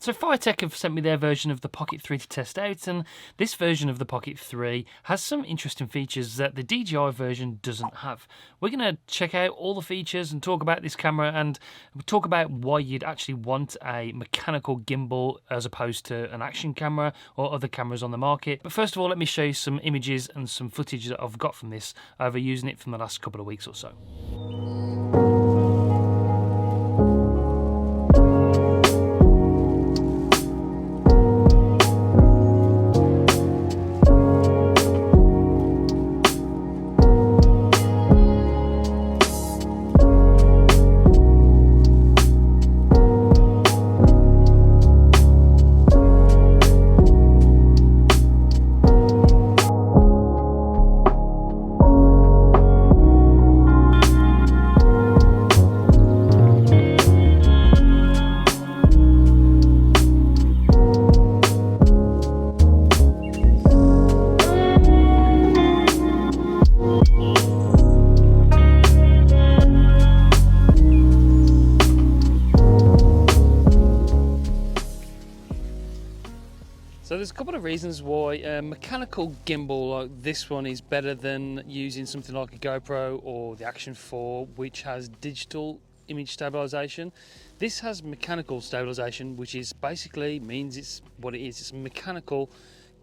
So FeiyuTech have sent me their version of the Pocket 3 to test out, and this version of the Pocket 3 has some interesting features that the DJI version doesn't have. We're going to check out all the features and talk about this camera and talk about why you'd actually want a mechanical gimbal as opposed to an action camera or other cameras on the market. But first of all, let me show you some images and some footage that I've got from this over using it from the last couple of weeks or so. So there's a couple of reasons why a mechanical gimbal like this one is better than using something like a GoPro or the Action 4, which has digital image stabilization. This has mechanical stabilization, which is basically means it's what it is. It's a mechanical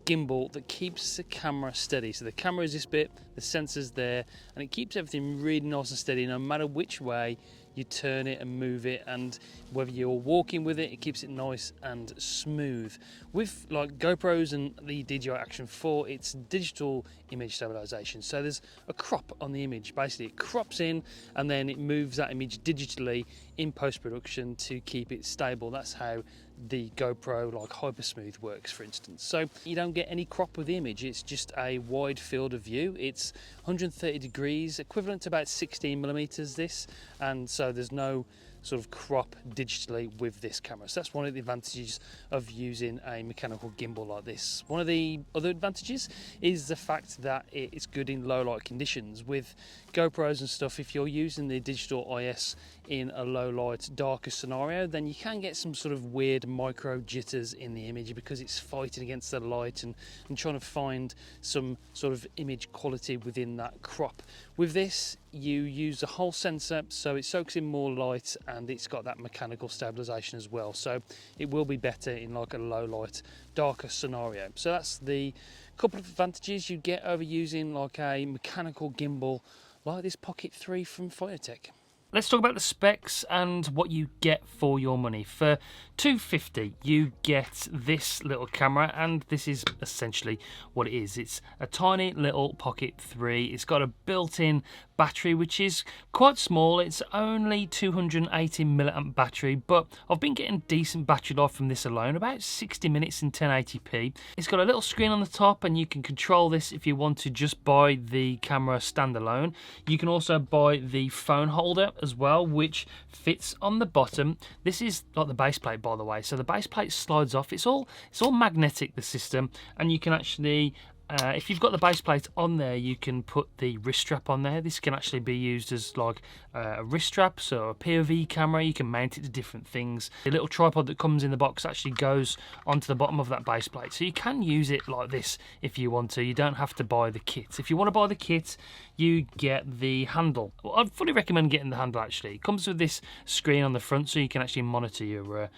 gimbal that keeps the camera steady. So the camera is this bit, the sensor's there, and it keeps everything really nice and steady no matter which way you turn it and move it, and whether you're walking with it, it keeps it nice and smooth. With like GoPros and the DJI Action 4, it's digital image stabilization. So there's a crop on the image. Basically it crops in and then it moves that image digitally in post-production to keep it stable. That's how the GoPro like Hyper Smooth works, for instance. So you don't get any crop with the image. It's just a wide field of view. It's 130 degrees, equivalent to about 16 millimeters this, and so there's no sort of crop digitally with this camera. So that's one of the advantages of using a mechanical gimbal like this. One of the other advantages is the fact that it's good in low light conditions. With GoPros and stuff, if you're using the digital IS in a low light, darker scenario, then you can get some sort of weird micro jitters in the image because it's fighting against the light and trying to find some sort of image quality within that crop. With this, you use a whole sensor, so it soaks in more light and it's got that mechanical stabilization as well. So it will be better in like a low light, darker scenario. So that's the couple of advantages you get over using like a mechanical gimbal like this Pocket 3 from FeiyuTech. Let's talk about the specs and what you get for your money. For $250, you get this little camera, and this is essentially what it is. It's a tiny little Pocket 3. It's got a built-in battery, which is quite small. It's only 280 milliamp battery, but I've been getting decent battery life from this alone, about 60 minutes in 1080p. It's got a little screen on the top, and you can control this if you want to just buy the camera standalone. You can also buy the phone holder as well, which fits on the bottom. This is like the base plate, by the way, so the base plate slides off. It's all magnetic, the system, and you can actually if you've got the base plate on there, you can put the wrist strap on there. This can actually be used as like a wrist strap, so a POV camera. You can mount it to different things. The little tripod that comes in the box actually goes onto the bottom of that base plate, so you can use it like this if you want to. You don't have to buy the kit. If you want to buy the kit, you get the handle. Well, I'd fully recommend getting the handle actually. It comes with this screen on the front, so you can actually monitor your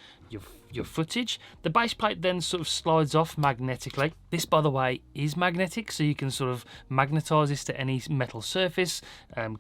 footage. The base plate then sort of slides off magnetically. This, by the way, is magnetic, so you can sort of magnetize this to any metal surface,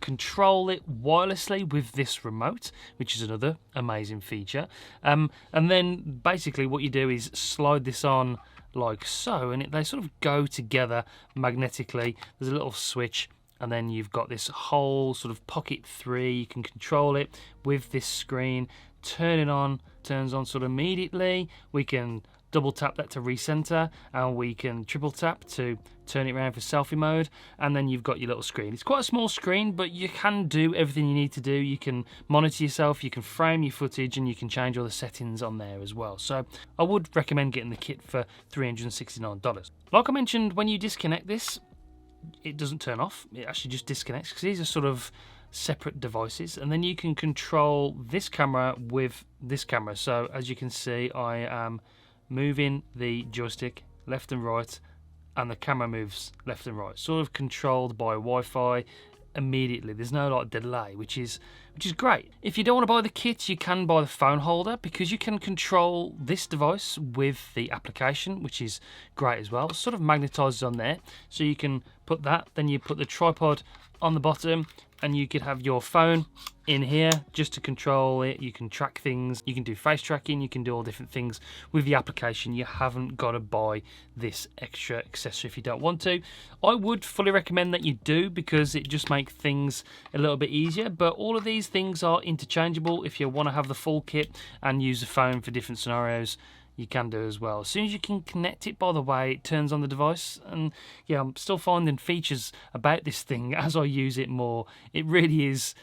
control it wirelessly with this remote, which is another amazing feature. And then basically what you do is slide this on like so, and they sort of go together magnetically. There's a little switch, and then you've got this whole sort of Pocket 3. You can control it with this screen. Turn it on, turns on sort of immediately. We can double tap that to recenter, and we can triple tap to turn it around for selfie mode, and then you've got your little screen. It's quite a small screen, but you can do everything you need to do. You can monitor yourself, you can frame your footage, and you can change all the settings on there as well. So I would recommend getting the kit for $369. Like I mentioned, when you disconnect this, it doesn't turn off. It actually just disconnects, because these are sort of separate devices, and then you can control this camera with this camera. So as you can see, I am moving the joystick left and right, and the camera moves left and right, sort of controlled by Wi-Fi immediately. There's no like delay, which is great. If you don't want to buy the kit, you can buy the phone holder, because you can control this device with the application, which is great as well. It sort of magnetizes on there, so you can put that, then you put the tripod on the bottom, and you could have your phone in here just to control it. You can track things, you can do face tracking, you can do all different things with the application. You haven't got to buy this extra accessory if you don't want to. I would fully recommend that you do, because it just makes things a little bit easier, but all of these things are interchangeable. If you want to have the full kit and use the phone for different scenarios, you can do as well. As soon as you can connect it, by the way, it turns on the device. And yeah, I'm still finding features about this thing as I use it more. It really is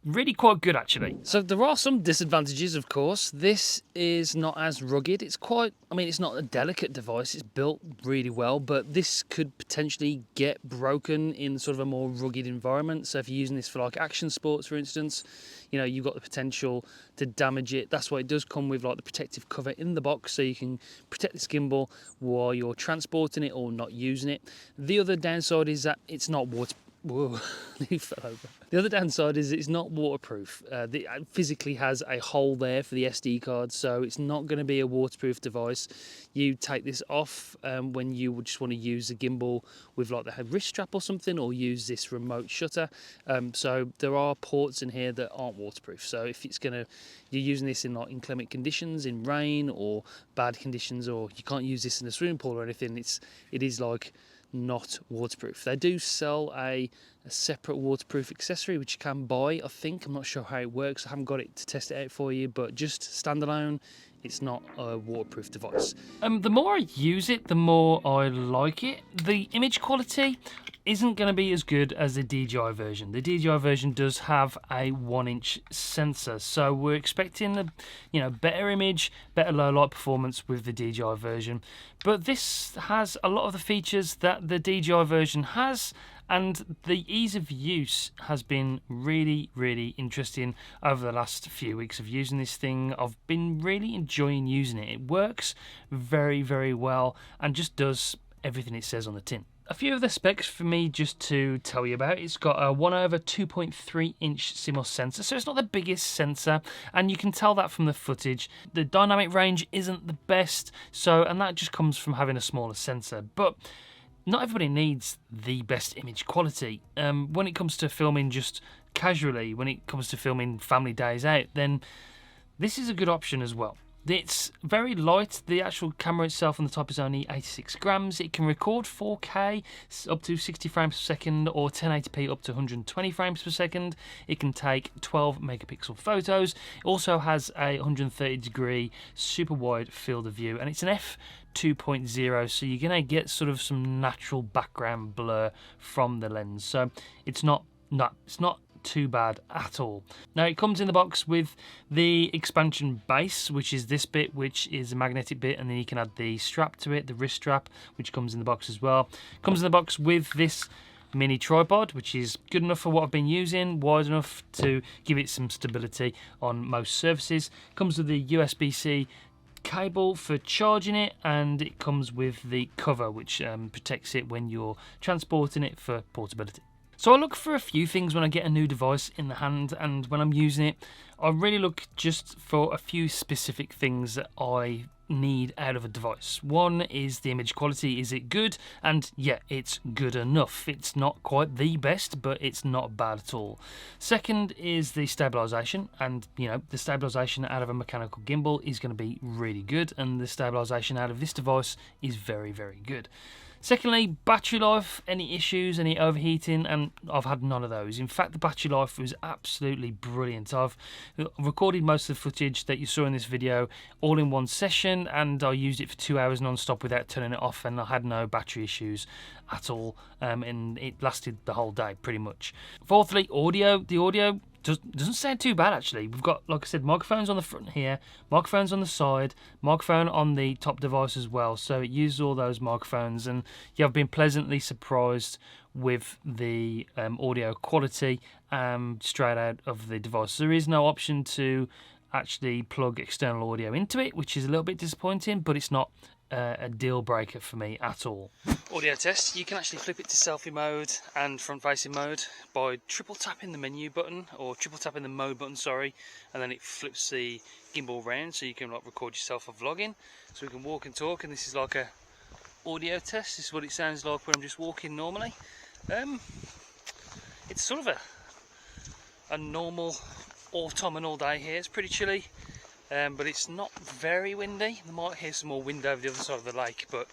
really quite good, actually. So there are some disadvantages, of course. This is not as rugged. It's quite, I mean, it's not a delicate device. It's built really well, but this could potentially get broken in sort of a more rugged environment. So if you're using this for like action sports, for instance, you know, you've got the potential to damage it. That's why it does come with like the protective cover in the box, so you can protect this gimbal while you're transporting it or not using it. The other downside is that it's not waterproof. Whoa, he fell over. The other downside is it's not waterproof. It physically has a hole there for the SD card, so it's not going to be a waterproof device. You take this off when you would just want to use the gimbal with like the wrist strap or something, or use this remote shutter. So there are ports in here that aren't waterproof. So if you're using this in like inclement conditions, in rain or bad conditions, or you can't use this in a swimming pool or anything, it is like not waterproof. They do sell a separate waterproof accessory which you can buy, I think. I'm not sure how it works. I haven't got it to test it out for you, but just standalone, it's not a waterproof device. The more I use it, the more I like it. The image quality isn't going to be as good as the DJI version. The DJI version does have a 1-inch sensor, so we're expecting a better image, better low light performance with the DJI version. But this has a lot of the features that the DJI version has, and the ease of use has been really, really interesting over the last few weeks of using this thing. I've been really enjoying using it. It works very, very well and just does everything it says on the tin. A few of the specs for me just to tell you about. It's got a 1/2.3 inch CMOS sensor, so it's not the biggest sensor, and you can tell that from the footage. The dynamic range isn't the best, and that just comes from having a smaller sensor. But not everybody needs the best image quality. When it comes to filming just casually, when it comes to filming family days out, then this is a good option as well. It's very light. The actual camera itself on the top is only 86 grams. It can record 4K up to 60 frames per second, or 1080p up to 120 frames per second. It can take 12 megapixel photos. It also has a 130-degree super wide field of view, and it's an f2.0, so you're going to get sort of some natural background blur from the lens. So it's not too bad at all. Now it comes in the box with the expansion base, which is this bit, which is a magnetic bit, and then you can add the strap to it, the wrist strap, which comes in the box as well. Comes in the box with this mini tripod, which is good enough for what I've been using, wide enough to give it some stability on most surfaces. Comes with the USB-C cable for charging it, and it comes with the cover which protects it when you're transporting it for portability. So I look for a few things when I get a new device in the hand, and when I'm using it, I really look just for a few specific things that I need out of a device. One is the image quality. Is it good? And yeah, it's good enough. It's not quite the best, but it's not bad at all. Second is the stabilisation, and the stabilisation out of a mechanical gimbal is going to be really good, and the stabilisation out of this device is very, very good. Secondly, battery life, any issues, any overheating, and I've had none of those. In fact, the battery life was absolutely brilliant. I've recorded most of the footage that you saw in this video all in one session, and I used it for 2 hours non-stop without turning it off, and I had no battery issues at all, and it lasted the whole day pretty much. Fourthly, audio. The audio doesn't sound too bad actually. We've got, like I said, microphones on the front here, microphones on the side, microphone on the top device as well. So it uses all those microphones, and yeah, I've been pleasantly surprised with the audio quality straight out of the device. There is no option to actually plug external audio into it, which is a little bit disappointing, but it's not a deal breaker for me at all. Audio test, you can actually flip it to selfie mode and front facing mode by triple tapping the menu button, or triple tapping the mode button, sorry, and then it flips the gimbal round so you can like record yourself for vlogging. So we can walk and talk, and this is like a audio test. This is what it sounds like when I'm just walking normally. It's sort of a normal autumnal day here. It's pretty chilly, but it's not very windy. You might hear some more wind over the other side of the lake, but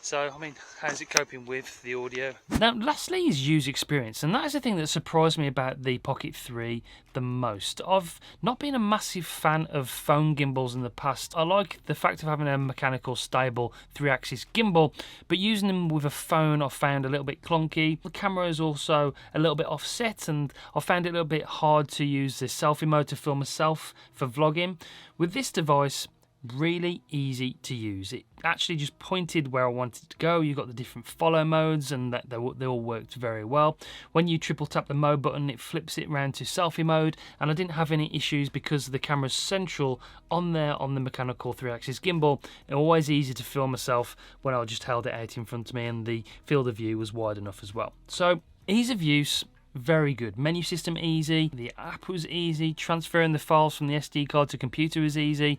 so, I mean, how's it coping with the audio? Now, lastly is user experience, and that is the thing that surprised me about the Pocket 3 the most. I've not been a massive fan of phone gimbals in the past. I like the fact of having a mechanical, stable 3-axis gimbal, but using them with a phone I found a little bit clunky. The camera is also a little bit offset, and I found it a little bit hard to use the selfie mode to film myself for vlogging. With this device, really easy to use. It actually just pointed where I wanted to go. You've got the different follow modes, and they all worked very well. When you triple tap the mode button, it flips it around to selfie mode, and I didn't have any issues because the camera's central on there on the mechanical 3-axis gimbal. It's always easy to film myself when I just held it out in front of me, and the field of view was wide enough as well. So ease of use, very good. Menu system easy, the app was easy, transferring the files from the SD card to computer was easy.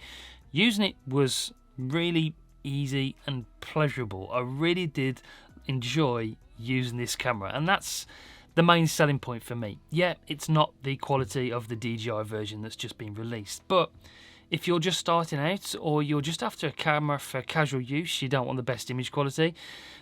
Using it was really easy and pleasurable. I really did enjoy using this camera, and that's the main selling point for me. Yeah, it's not the quality of the DJI version that's just been released, but if you're just starting out, or you're just after a camera for casual use, you don't want the best image quality,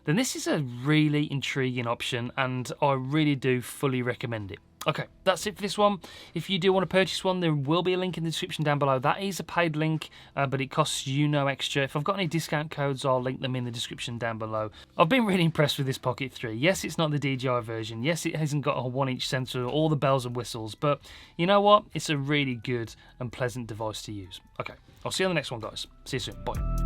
then this is a really intriguing option, and I really do fully recommend it. Okay, that's it for this one. If you do want to purchase one, there will be a link in the description down below. That is a paid link, but it costs you no extra. If I've got any discount codes, I'll link them in the description down below. I've been really impressed with this Pocket 3. Yes, it's not the DJI version. Yes, it hasn't got a 1-inch sensor or all the bells and whistles, but you know what? It's a really good and pleasant device to use. Okay, I'll see you on the next one, guys. See you soon. Bye.